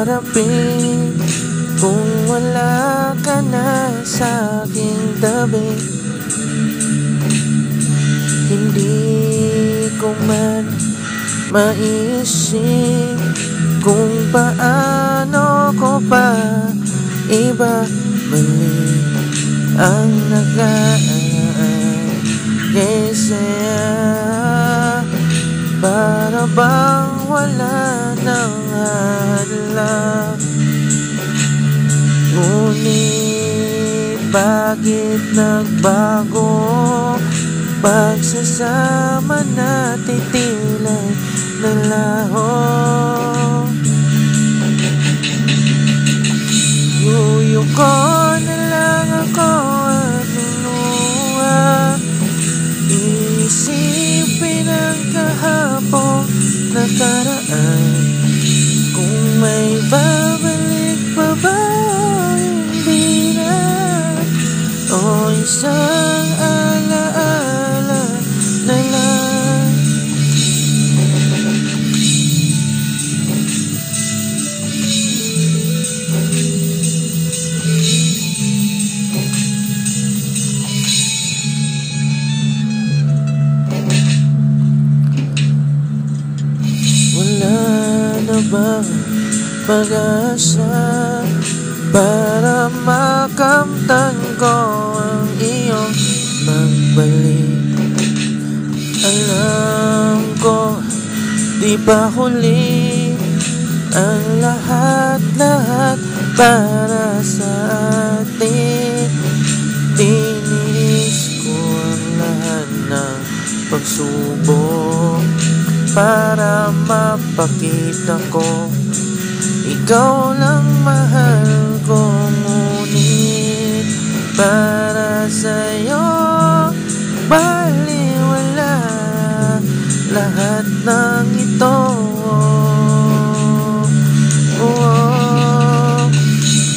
haharapin kung wala ka na sa aking tabi? Hindi ko man maisip kung paano ko pa ibabalik ang nagkakay saya. Para bang wala nang hadlang, ngunit bakit nagbago? Pagsasama natin tila nalaho. Yuyuko na lang ako at luluha, isipin ang kahapong nakaraan. Kung may babalik pa ba, hindi na, o isang alaala na lang. Wala na bang pag-asa para makamtan ko ang iyong magbalik? Alam ko di pa huli ang lahat-lahat para sa atin. Tinis ko ang lahat ng pagsubok para mapakita ko ikaw lang mahal ko. Ngunit para sa'yo baliwala lahat ng ito.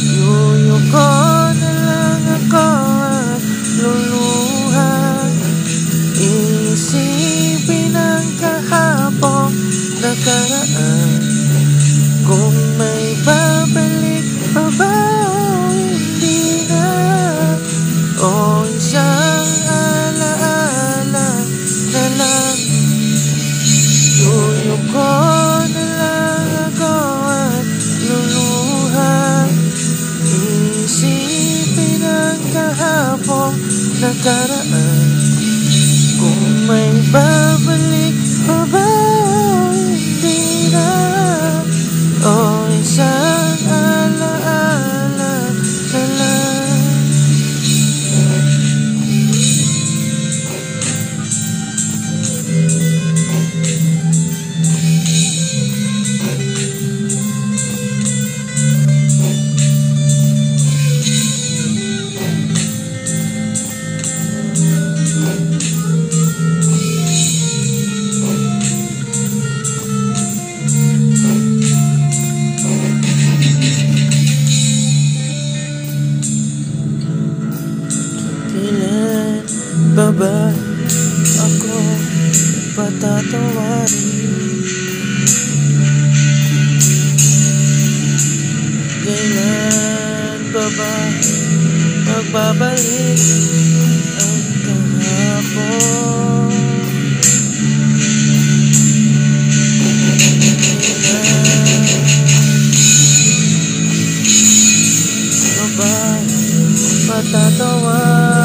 Yuyuko na lang ako at luluha, isipin ang kahapong nakaraan. Kung may babalik pa ba o hindi na, o isang alaala na lang. Yuyuko na lang ako at luluha, isipin ang kahapong nakaraan. Kung may babalik pa ba o hindi na, o isang alaala na lang. Kailan pa ba ako patatawarin? Kailan pa ba magbabalik ang kahapon? Kailan pa ba patatawarin?